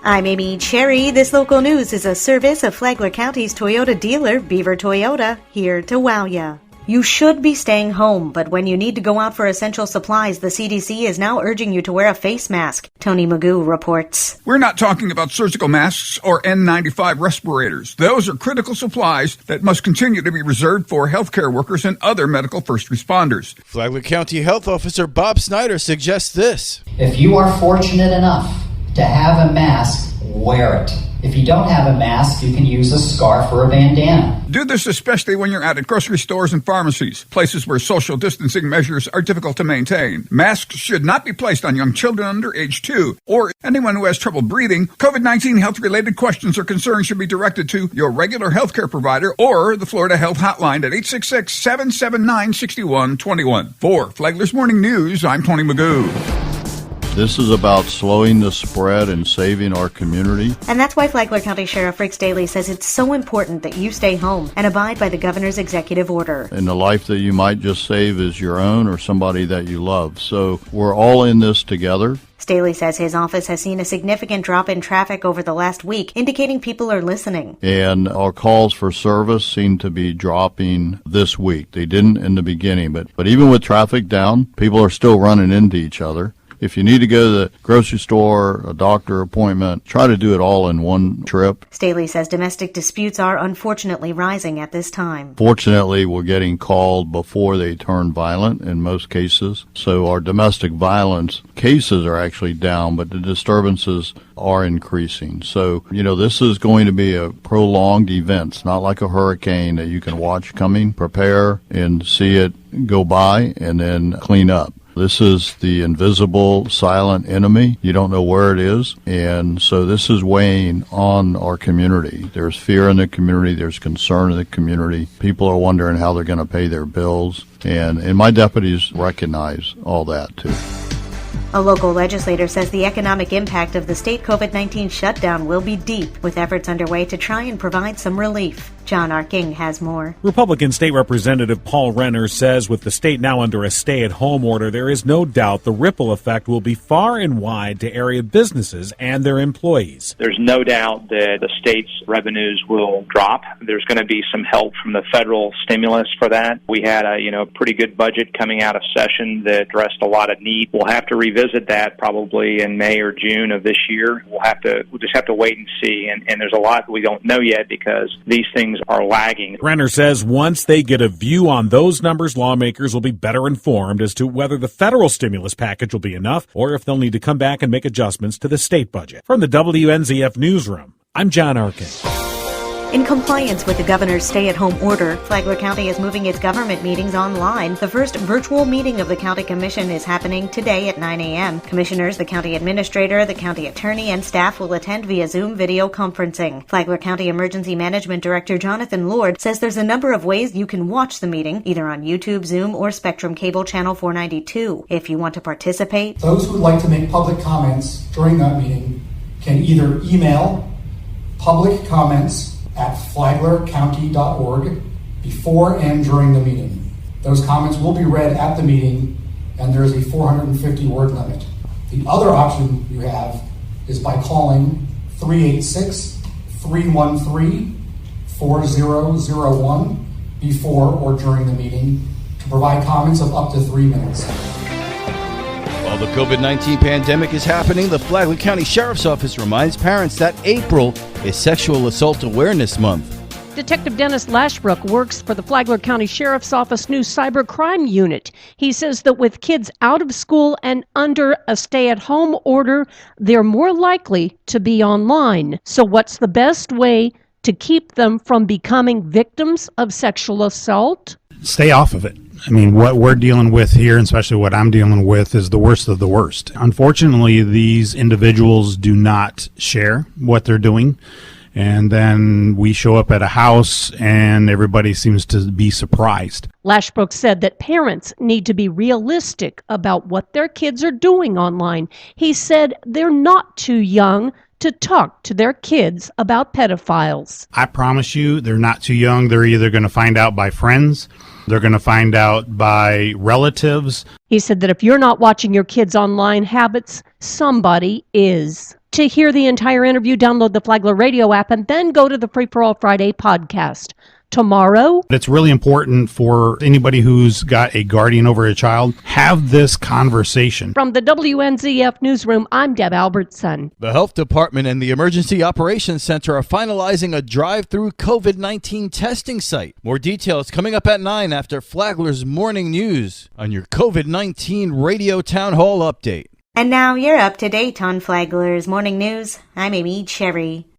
I'm Amy Cherry. This local news is a service of Flagler County's Toyota dealer, Beaver Toyota, here to wow ya. You should be staying home, but when you need to go out for essential supplies, the CDC is now urging you to wear a face mask. Tony Magoo reports. We're not talking about surgical masks or N95 respirators. Those are critical supplies that must continue to be reserved for healthcare workers and other medical first responders. Flagler County Health Officer Bob Snyder suggests this. If you are fortunate enough to have a mask, wear it. If you don't have a mask, you can use a scarf or a bandana. Do this especially when you're out at grocery stores and pharmacies, places where social distancing measures are difficult to maintain. Masks should not be placed on young children under age 2 or anyone who has trouble breathing. COVID-19 health-related questions or concerns should be directed to your regular healthcare provider or the Florida Health Hotline at 866-779-6121. For Flagler's Morning News, I'm Tony Magoo. This is about slowing the spread and saving our community. And that's why Flagler County Sheriff Rick Staley says it's so important that you stay home and abide by the governor's executive order. And the life that you might just save is your own or somebody that you love. So we're all in this together. Staley says his office has seen a significant drop in traffic over the last week, indicating people are listening. And our calls for service seem to be dropping this week. They didn't in the beginning, but even with traffic down, people are still running into each other. If you need to go to the grocery store, a doctor appointment, try to do it all in one trip. Staley says domestic disputes are unfortunately rising at this time. Fortunately, we're getting called before they turn violent in most cases. So our domestic violence cases are actually down, but the disturbances are increasing. So, this is going to be a prolonged event. It's not like a hurricane that you can watch coming, prepare, and see it go by, and then clean up. This is the invisible, silent enemy. You don't know where it is. And so this is weighing on our community. There's fear in the community. There's concern in the community. People are wondering how they're going to pay their bills. And my deputies recognize all that, too. A local legislator says the economic impact of the state COVID-19 shutdown will be deep, with efforts underway to try and provide some relief. John Arking has more. Republican State Representative Paul Renner says with the state now under a stay-at-home order, there is no doubt the ripple effect will be far and wide to area businesses and their employees. There's no doubt that the state's revenues will drop. There's going to be some help from the federal stimulus for that. We had a pretty good budget coming out of session that addressed a lot of need. We'll have to revisit that probably in May or June of this year. We'll just have to wait and see. And there's a lot we don't know yet because these things are lagging. Renner says once they get a view on those numbers, lawmakers will be better informed as to whether the federal stimulus package will be enough or if they'll need to come back and make adjustments to the state budget. From the WNZF Newsroom, I'm John Arkin. In compliance with the governor's stay-at-home order, Flagler County is moving its government meetings online. The first virtual meeting of the county commission is happening today at 9 a.m. Commissioners, the county administrator, the county attorney, and staff will attend via Zoom video conferencing. Flagler County Emergency Management Director Jonathan Lord says there's a number of ways you can watch the meeting, either on YouTube, Zoom, or Spectrum Cable Channel 492. If you want to participate, those who would like to make public comments during that meeting can either email public comments at flaglercounty.org before and during the meeting. Those comments will be read at the meeting, and there is a 450-word limit. The other option you have is by calling 386-313-4001 before or during the meeting to provide comments of up to 3 minutes. While the COVID-19 pandemic is happening, the Flagler County Sheriff's Office reminds parents that April is Sexual Assault Awareness Month. Detective Dennis Lashbrook works for the Flagler County Sheriff's Office new cybercrime unit. He says that with kids out of school and under a stay-at-home order, they're more likely to be online. So what's the best way to keep them from becoming victims of sexual assault? Stay off of it. I mean, what we're dealing with here, and especially what I'm dealing with, is the worst of the worst. Unfortunately, these individuals do not share what they're doing. And then we show up at a house and everybody seems to be surprised. Lashbrook said that parents need to be realistic about what their kids are doing online. He said they're not too young to talk to their kids about pedophiles. I promise you, they're not too young. They're either going to find out by friends, they're going to find out by relatives. He said that if you're not watching your kids' online habits, somebody is. To hear the entire interview, download the Flagler radio app and then go to the Free for All Friday podcast. Tomorrow, It's really important for anybody who's got a guardian over a child, have this conversation. from the WNZF Newsroom, I'm Deb Albertson. The Health Department and the Emergency Operations Center are finalizing a drive-through COVID-19 testing site. More details coming up at 9 after Flagler's Morning News on your COVID-19 Radio Town Hall update. And now you're up to date on Flagler's Morning News. I'm Amy Cherry.